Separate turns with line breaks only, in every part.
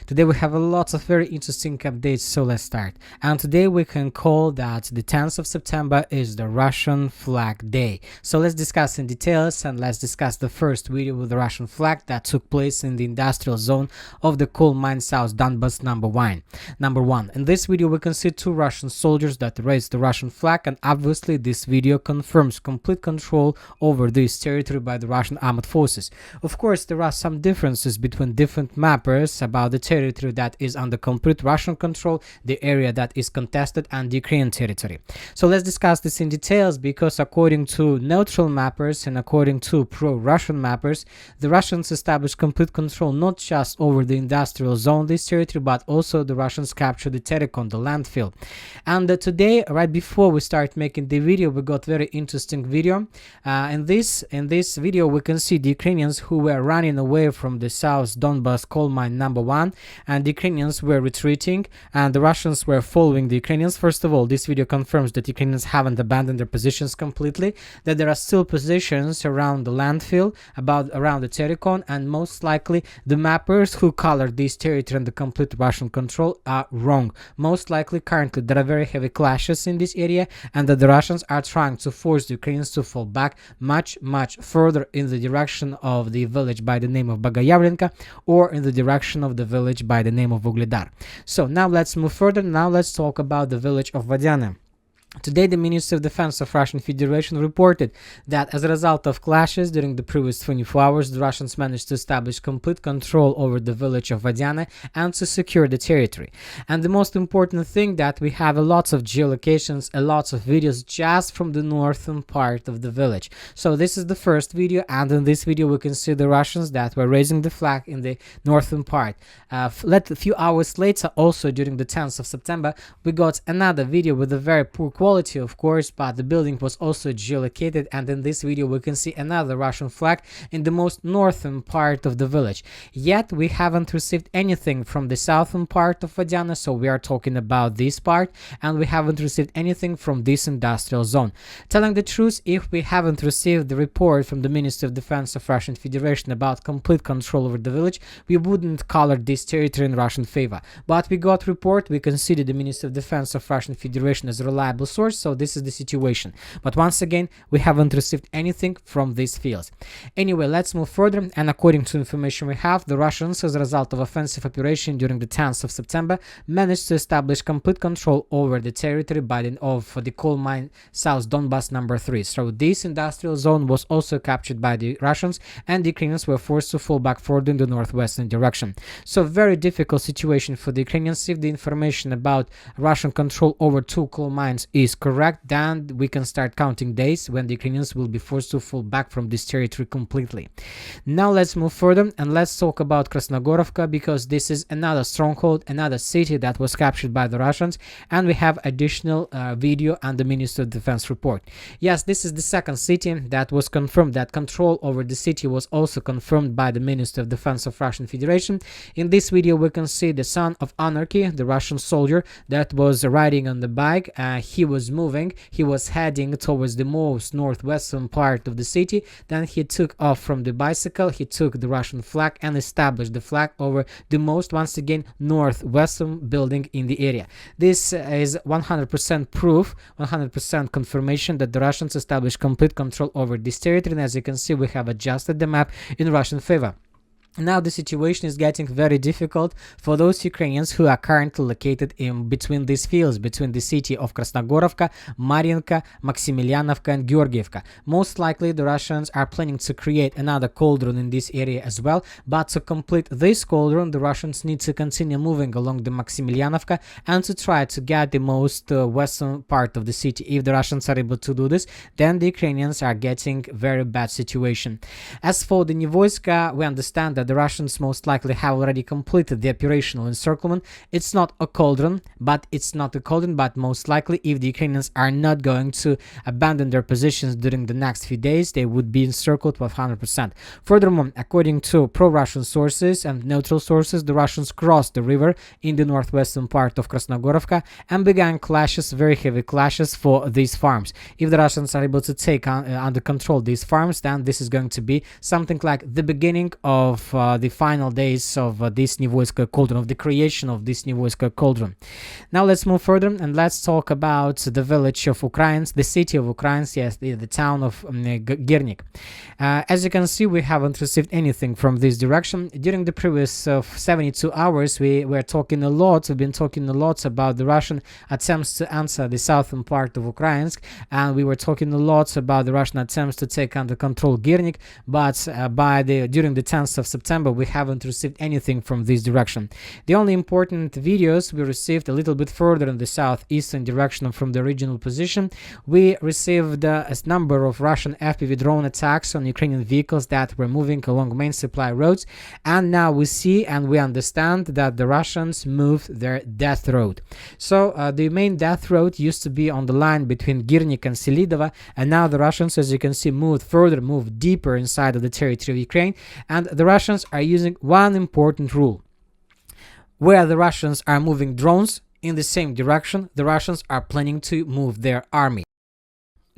Today we have a lot of very interesting updates, so let's start. And today we can call that the 10th of September is the Russian Flag Day. So let's discuss in details, and let's discuss the first video with the Russian flag that took place in the industrial zone of the coal mine South Donbas number one. In this video we can see two Russian soldiers that raised the Russian flag, and obviously this video confirms complete control over this territory by the Russian armed forces. Of course, there are some differences between different mappers about the territory that is under complete Russian control, the area that is contested, and the Ukrainian territory. So let's discuss this in details, because according to neutral mappers and according to pro-Russian mappers, the Russians established complete control not just over the industrial zone, this territory, but also the Russians captured the Telecom, the landfill. And today, right before we start making the video, we got very interesting video. In this video we can see the Ukrainians who were running away from the South Donbas coal mine number one, and the Ukrainians were retreating and the Russians were following the Ukrainians. First of all, this video confirms that Ukrainians haven't abandoned their positions completely, that there are still positions around the landfill, around the Telecom, and most likely the mappers who colored this territory under complete Russian control are wrong. Most likely currently there are very heavy clashes in this area, and that the Russians are trying to force the Ukrainians to fall back much further in the direction of the village by the name of Bagayavlenka, or in the direction of the village by the name of Ugledar. So now let's move further. Now let's talk about the village of Vadiane. Today, the Ministry of Defense of Russian Federation reported that as a result of clashes during the previous 24 hours, the Russians managed to establish complete control over the village of Vadiane and to secure the territory. And the most important thing, that we have a lots of geolocations, a lots of videos just from the northern part of the village. So this is the first video, and in this video we can see the Russians that were raising the flag in the northern part. A few hours later, also during the 10th of September, we got another video with a very poor quality, of course, but the building was also geolocated, and in this video we can see another Russian flag in the most northern part of the village. Yet we haven't received anything from the southern part of Vadiane, so we are talking about this part, and we haven't received anything from this industrial zone. Telling the truth, if we haven't received the report from the Ministry of Defense of Russian Federation about complete control over the village, we wouldn't color this territory in Russian favor. But we got report, we consider the Ministry of Defense of Russian Federation as a reliable source, so this is the situation. But once again, we haven't received anything from these fields. Anyway, let's move further, and according to information we have, the Russians, as a result of offensive operation during the 10th of September, managed to establish complete control over the territory of the coal mine South Donbas number 3. So this industrial zone was also captured by the Russians, and the Ukrainians were forced to fall back further in the northwestern direction. So very difficult situation for the Ukrainians. If the information about Russian control over two coal mines is correct, then we can start counting days when the Ukrainians will be forced to fall back from this territory completely. Now let's move further, and let's talk about Krasnogorovka, because this is another stronghold, another city that was captured by the Russians, and we have additional video and the Ministry of Defense report. Yes, this is the second city that was confirmed, that control over the city was also confirmed by the Ministry of Defense of Russian Federation. In this video we can see the son of Anarchy, the Russian soldier that was riding on the bike. He was moving, he was heading towards the most northwestern part of the city. Then he took off from the bicycle, he took the Russian flag and established the flag over the most, once again, northwestern building in the area. This is 100% proof, 100% confirmation that the Russians established complete control over this territory, and as you can see, we have adjusted the map in Russian favor. Now the situation is getting very difficult for those Ukrainians who are currently located in between these fields, between the city of Krasnogorovka, Mariinka, Maximilianovka, and Georgievka. Most likely the Russians are planning to create another cauldron in this area as well, but to complete this cauldron, the Russians need to continue moving along the Maximilianovka and to try to get the most western part of the city. If the Russians are able to do this, then the Ukrainians are getting very bad situation. As for the Nivoyska, we understand that the Russians most likely have already completed the operational encirclement. It's not a cauldron, but most likely, if the Ukrainians are not going to abandon their positions during the next few days, they would be encircled 100%. Furthermore, according to pro-Russian sources and neutral sources, the Russians crossed the river in the northwestern part of Krasnogorovka and began clashes, very heavy clashes for these farms. If the Russians are able to take under control these farms, then this is going to be something like the beginning of the final days of this Nivoyskoye cauldron, of the creation of this Nivoyskoye cauldron. Now let's move further and let's talk about the village of Ukraines, the city of Ukraines, yes, the town of Girnik. As you can see, we haven't received anything from this direction. During the previous 72 hours, we've been talking a lot about the Russian attempts to enter the southern part of Ukraine, and we were talking a lot about the Russian attempts to take under control Girnik, but during the 10th of September, we haven't received anything from this direction. The only important videos we received a little bit further in the southeastern direction from the original position. We received a number of Russian FPV drone attacks on Ukrainian vehicles that were moving along main supply roads, and now we see and we understand that the Russians moved their death road. So the main death road used to be on the line between Girnik and Selidova, and now the Russians, as you can see, moved deeper inside of the territory of Ukraine, and the Russians are using one important rule. Where the Russians are moving drones in the same direction, the Russians are planning to move their army.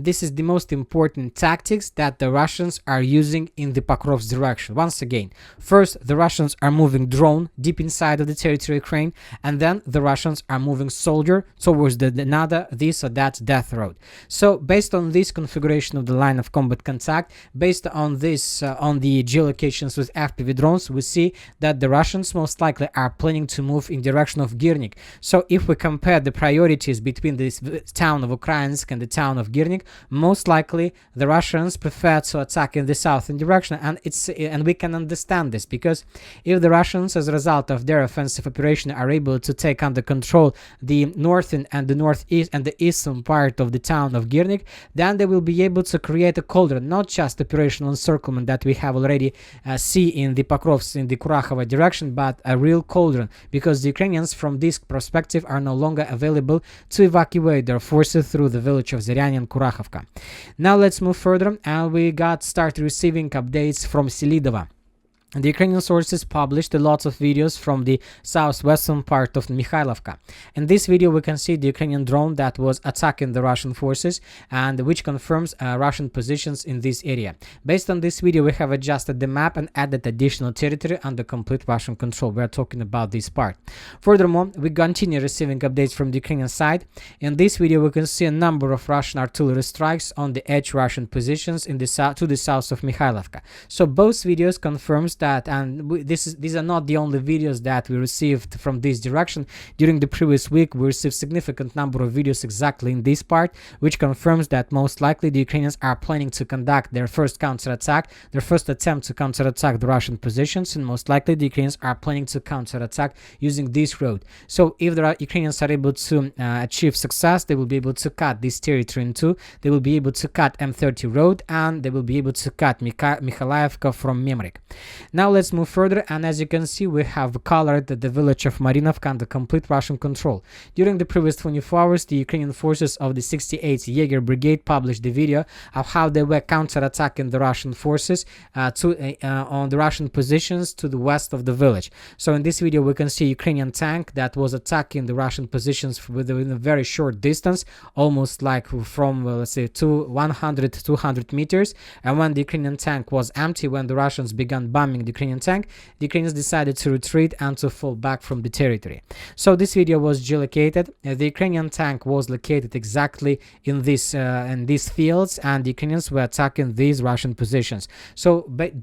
This is the most important tactics that the Russians are using in the Pokrovsk direction. Once again, first the Russians are moving drone deep inside of the territory of Ukraine, and then the Russians are moving soldier towards this or that death road. So based on this configuration of the line of combat contact, based on this, on the geolocations with FPV drones, we see that the Russians most likely are planning to move in direction of Girnik. So if we compare the priorities between this town of Ukrainsk and the town of Girnik, most likely the Russians prefer to attack in the southern direction, and we can understand this, because if the Russians, as a result of their offensive operation, are able to take under control the northern and the northeast and the eastern part of the town of Girnik, then they will be able to create a cauldron, not just operational encirclement that we have already see in the Pokrovsk, in the Kurakhova direction, but a real cauldron, because the Ukrainians from this perspective are no longer available to evacuate their forces through the village of Zyrani and Kurakhova. Now let's move further, and we started receiving updates from Selidova. The Ukrainian sources published a lot of videos from the southwestern part of Mikhailovka. In this video we can see the Ukrainian drone that was attacking the Russian forces, and which confirms Russian positions in this area. Based on this video we have adjusted the map and added additional territory under complete Russian control. We are talking about this part. Furthermore, we continue receiving updates from the Ukrainian side. In this video we can see a number of Russian artillery strikes on the edge Russian positions in the to the south of Mikhailovka. So both videos confirms that, and these are not the only videos that we received from this direction. During the previous week we received significant number of videos exactly in this part, which confirms that most likely the Ukrainians are planning to conduct their first counterattack, their first attempt to counterattack the Russian positions, and most likely the Ukrainians are planning to counterattack using this road. So if the Ukrainians are able to achieve success, they will be able to cut this territory in two. They will be able to cut M30 road, and they will be able to cut Mikhailovka from Memrik. Now let's move further, and as you can see we have colored the village of Marinovka under complete Russian control. During the previous 24 hours the Ukrainian forces of the 68th Jaeger Brigade published the video of how they were counterattacking the Russian forces on the Russian positions to the west of the village. So in this video we can see a Ukrainian tank that was attacking the Russian positions within a very short distance, almost like from let's say 100-200 meters, and when the Ukrainian tank was empty, when the Russians began bombing the Ukrainian tank, the Ukrainians decided to retreat and to fall back from the territory. So this video was geolocated. The Ukrainian tank was located exactly in these fields, and the Ukrainians were attacking these Russian positions. So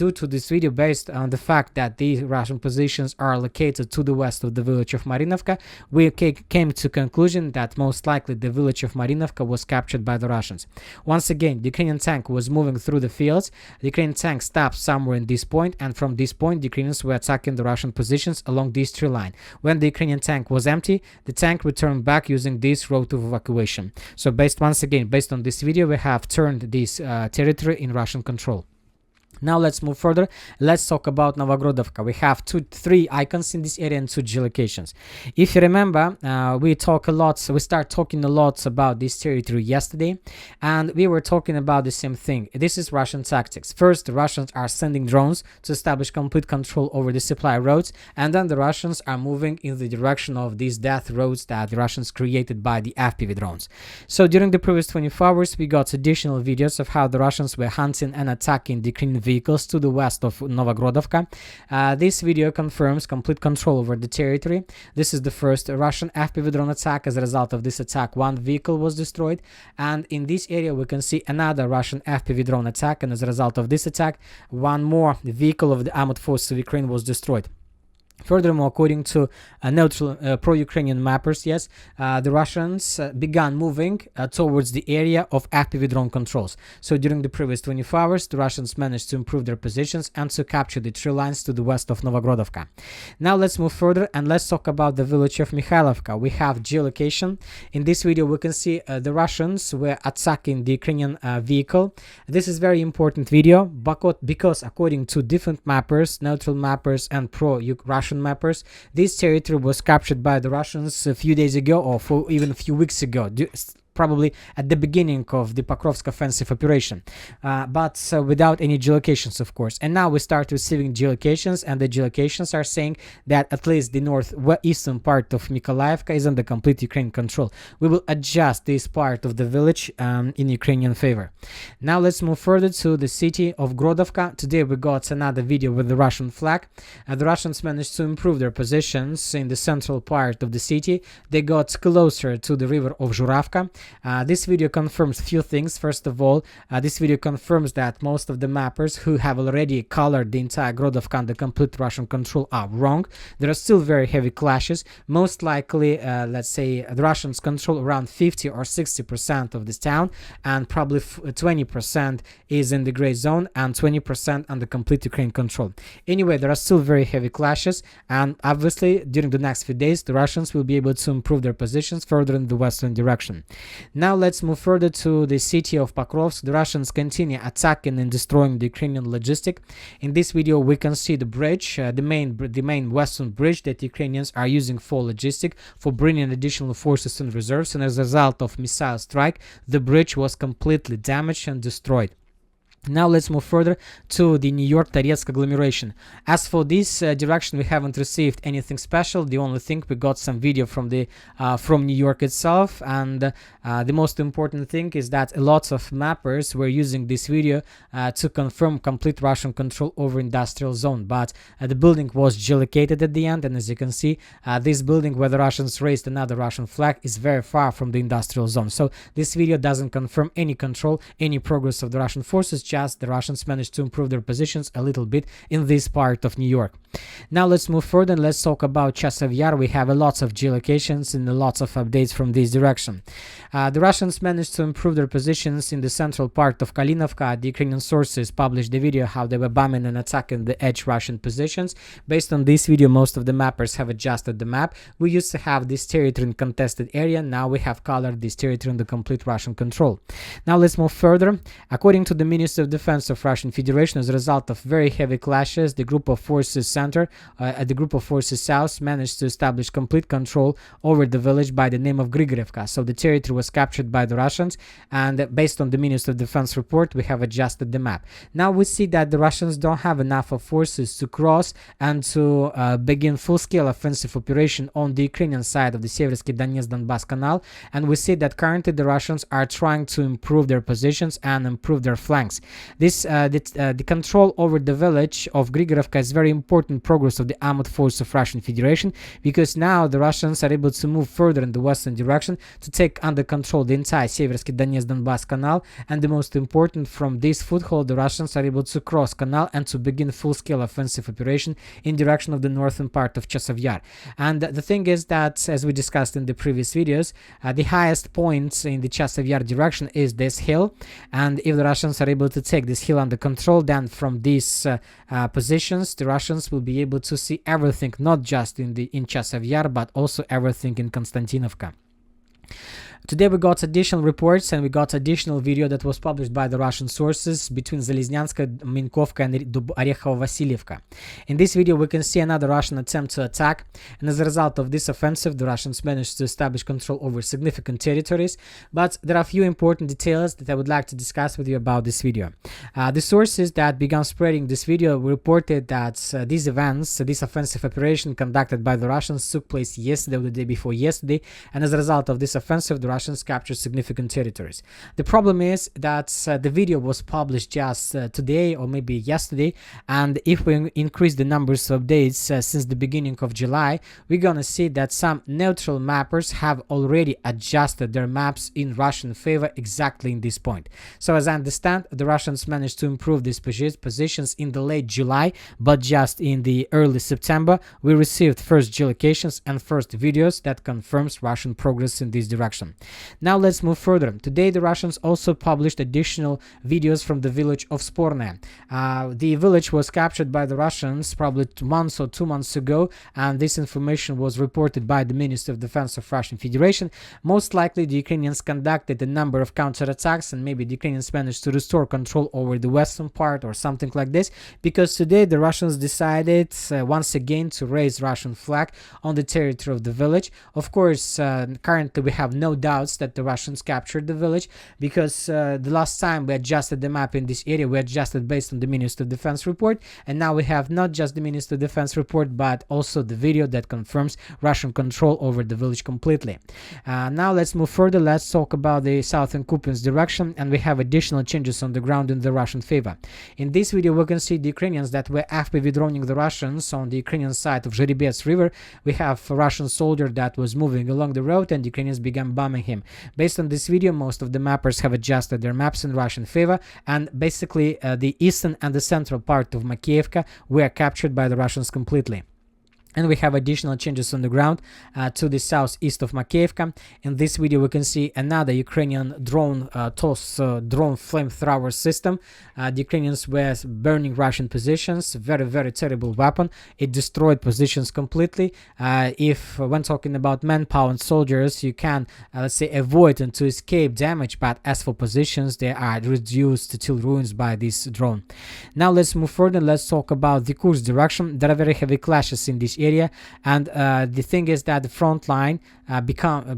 due to this video, based on the fact that these Russian positions are located to the west of the village of Marinovka, we came to conclusion that most likely the village of Marinovka was captured by the Russians. Once again, the Ukrainian tank was moving through the fields. The Ukrainian tank stopped somewhere in this point, and from this point the Ukrainians were attacking the Russian positions along this tree line. When the Ukrainian tank was empty, the tank returned back using this route of evacuation. So once again, based on this video, we have turned this territory in Russian control. Now let's move further. Let's talk about Novogrodovka. We have three icons in this area and two geolocations. If you remember, we start talking a lot about this territory yesterday, and we were talking about the same thing. This is Russian tactics. First, the Russians are sending drones to establish complete control over the supply roads, and then the Russians are moving in the direction of these death roads that the Russians created by the FPV drones. So during the previous 24 hours, we got additional videos of how the Russians were hunting and attacking the Ukrainian vehicles to the west of Novogrodovka. This video confirms complete control over the territory. This is the first Russian FPV drone attack. As a result of this attack, one vehicle was destroyed, and in this area we can see another Russian FPV drone attack, and as a result of this attack, one more vehicle of the armed forces of Ukraine was destroyed. Furthermore, according to neutral pro-Ukrainian mappers, yes, the Russians began moving towards the area of FPV drone controls. So during the previous 24 hours, the Russians managed to improve their positions and to capture the tree lines to the west of Novogrodovka. Now let's move further and let's talk about the village of Mikhailovka. We have geolocation. In this video, we can see the Russians were attacking the Ukrainian vehicle. This is very important video because according to different mappers, neutral mappers and pro-Russian mappers, this territory was captured by the Russians a few days ago, or for even a few weeks ago, probably at the beginning of the Pokrovsk offensive operation, but without any geolocations, of course. And now we start receiving geolocations, and the geolocations are saying that at least the northeastern part of Mykolaiivka is under complete Ukrainian control. We will adjust this part of the village in Ukrainian favor. Now let's move further to the city of Grodovka. Today we got another video with the Russian flag. The Russians managed to improve their positions in the central part of the city. They got closer to the river of Zhuravka. This video confirms few things. First of all, this video confirms that most of the mappers who have already colored the entire Grodovka under complete Russian control are wrong. There are still very heavy clashes. Most likely, let's say, the Russians control around 50 or 60% of this town, and probably 20% is in the gray zone and 20% under complete Ukrainian control. Anyway, there are still very heavy clashes, and obviously during the next few days the Russians will be able to improve their positions further in the western direction. Now let's move further to the city of Pokrovsk. The Russians continue attacking and destroying the Ukrainian logistic. In this video we can see the bridge, the main western bridge that Ukrainians are using for logistic, for bringing additional forces and reserves, and as a result of missile strike, the bridge was completely damaged and destroyed. Now let's move further to the New York Toretsk agglomeration. As for this direction, we haven't received anything special. The only thing, we got some video from New York itself, and the most important thing is that lots of mappers were using this video to confirm complete Russian control over industrial zone. But the building was geolocated at the end, and as you can see, this building where the Russians raised another Russian flag is very far from the industrial zone. So this video doesn't confirm any control, any progress of the Russian forces. The Russians managed to improve their positions a little bit in this part of New York. Now let's move further and let's talk about Chasiv Yar. We have lots of geolocations and lots of updates from this direction. The Russians managed to improve their positions in the central part of Kalinovka. The Ukrainian sources published the video how they were bombing and attacking the edge Russian positions. Based on this video, most of the mappers have adjusted the map. We used to have this territory in contested area. Now we have colored this territory under complete Russian control. Now let's move further. According to the Minister of Defense of Russian Federation, as a result of very heavy clashes, the group of forces center at the group of forces south managed to establish complete control over the village by the name of Grigorivka. So the territory was captured by the Russians, and based on the Minister of Defense report, we have adjusted the map. Now we see that the Russians don't have enough of forces to cross and to begin full-scale offensive operation on the Ukrainian side of the Seversky Donetsk-Donbass Canal, and we see that currently the Russians are trying to improve their positions and improve their flanks. The control over the village of Grigorivka is very important progress of the armed force of Russian Federation, because now the Russians are able to move further in the western direction to take under control the entire Seversky Donetsk-Donbass Canal, and the most important, from this foothold the Russians are able to cross canal and to begin full-scale offensive operation in direction of the northern part of Chasiv Yar. And the thing is that, as we discussed in the previous videos, the highest point in the Chasiv Yar direction is this hill, and if the Russians are able to take this hill under control, then from these positions the Russians will be able to see everything, not just in Chasiv Yar, but also everything in Konstantinovka. Today we got additional reports and we got additional video that was published by the Russian sources between Zalesnyanska, Minkovka and Orekhovo-Vasilievka. In this video we can see another Russian attempt to attack, and as a result of this offensive the Russians managed to establish control over significant territories, but there are a few important details that I would like to discuss with you about this video. The sources that began spreading this video reported that these events, this offensive operation conducted by the Russians took place yesterday or the day before yesterday, and as a result of this offensive the Russians captured significant territories. The problem is that the video was published just today or maybe yesterday, and if we increase the numbers of days since the beginning of July, we're gonna see that some neutral mappers have already adjusted their maps in Russian favor exactly in this point. So as I understand, the Russians managed to improve these positions in the late July, but just in the early September we received first geolocations and first videos that confirms Russian progress in this direction. Now let's move further. Today the Russians also published additional videos from the village of Sporne. The village was captured by the Russians probably 2 months or 2 months ago, and this information was reported by the Minister of Defense of Russian Federation. Most likely the Ukrainians conducted a number of counterattacks, and maybe the Ukrainians managed to restore control over the western part or something like this, because today the Russians decided once again to raise Russian flag on the territory of the village. Of course, currently we have no doubts that the Russians captured the village, because the last time we adjusted the map in this area, we adjusted based on the Minister of Defense report, and now we have not just the Minister of Defense report but also the video that confirms Russian control over the village completely. Now let's move further. Let's talk about the southern Kupiansk direction, and we have additional changes on the ground in the Russian favor. In this video we can see the Ukrainians that were after withdrawing the Russians on the Ukrainian side of Zheribets river. We have a Russian soldier that was moving along the road, and the Ukrainians began bombing him. Based on this video, most of the mappers have adjusted their maps in Russian favor, and basically the eastern and the central part of Makiivka were captured by the Russians completely. And we have additional changes on the ground to the southeast of Makiivka. In this video we can see another Ukrainian drone drone flamethrower system. The Ukrainians were burning Russian positions. Very terrible weapon. It destroyed positions completely. If when talking about manpower and soldiers, you can let's say avoid and to escape damage, but as for positions, they are reduced to ruins by this drone. Now let's move further. Let's talk about the Kursk direction. There are very heavy clashes in this area, and the thing is that the front line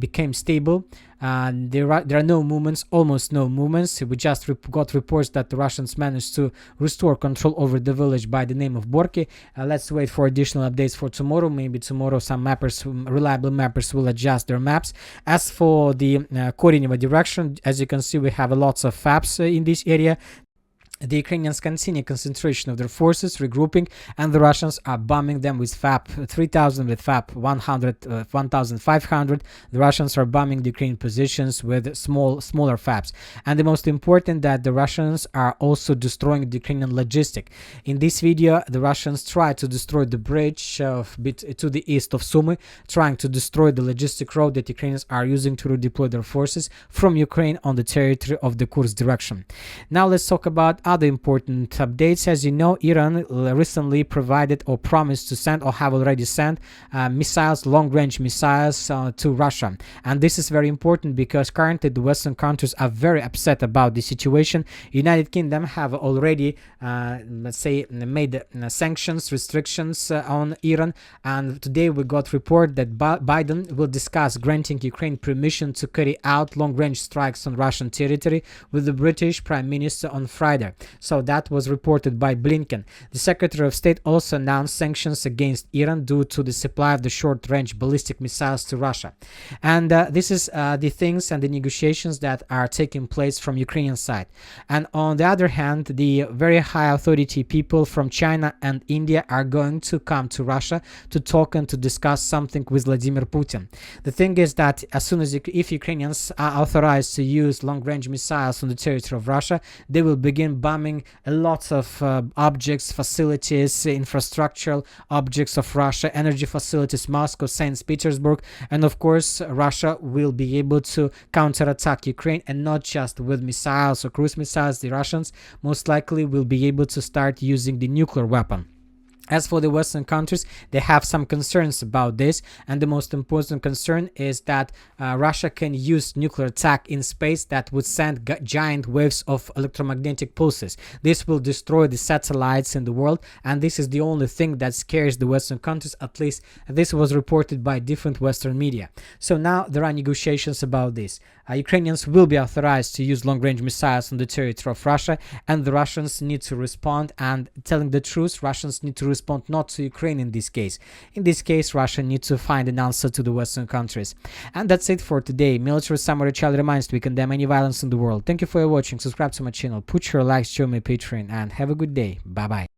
became stable. There are no movements, almost no movements. We just got reports that the Russians managed to restore control over the village by the name of Borki. Let's wait for additional updates for tomorrow. Maybe tomorrow some mappers, reliable mappers, will adjust their maps. As for the Korineva direction, as you can see, we have lots of FABs in this area. The Ukrainians continue concentration of their forces, regrouping, and the Russians are bombing them with FAB 3000, with FAB 1500. The Russians are bombing the Ukrainian positions with smaller FABs. And the most important, that the Russians are also destroying the Ukrainian logistic. In this video, the Russians try to destroy the bridge to the east of Sumy, trying to destroy the logistic road that Ukrainians are using to redeploy their forces from Ukraine on the territory of the Kursk direction. Now let's talk about other important updates. As you know, Iran recently provided or promised to send or have already sent missiles, long-range missiles to Russia. And this is very important because currently the Western countries are very upset about the situation. United Kingdom have already let's say made sanctions, restrictions on Iran, and today we got report that Biden will discuss granting Ukraine permission to carry out long-range strikes on Russian territory with the British Prime Minister on Friday. So that was reported by Blinken. The Secretary of State also announced sanctions against Iran due to the supply of the short-range ballistic missiles to Russia. And this is the things and the negotiations that are taking place from Ukrainian side. And on the other hand, the very high authority people from China and India are going to come to Russia to talk and to discuss something with Vladimir Putin. The thing is that as soon as if Ukrainians are authorized to use long-range missiles on the territory of Russia, they will begin bombing a lot of objects, facilities, infrastructural objects of Russia, energy facilities, Moscow, St. Petersburg, and of course Russia will be able to counterattack Ukraine, and not just with missiles or cruise missiles. The Russians most likely will be able to start using the nuclear weapon. As for the Western countries, they have some concerns about this, and the most important concern is that Russia can use nuclear attack in space that would send giant waves of electromagnetic pulses. This will destroy the satellites in the world, and this is the only thing that scares the Western countries. At least this was reported by different Western media. So now there are negotiations about this. Ukrainians will be authorized to use long-range missiles on the territory of Russia, and the Russians need to respond. And telling the truth, Russians need to respond not to Ukraine in this case. In this case, Russia needs to find an answer to the Western countries. And that's it for today. Military Summary Child reminds we condemn any violence in the world. Thank you for watching. Subscribe to my channel, put your likes, show me Patreon, and have a good day. Bye bye.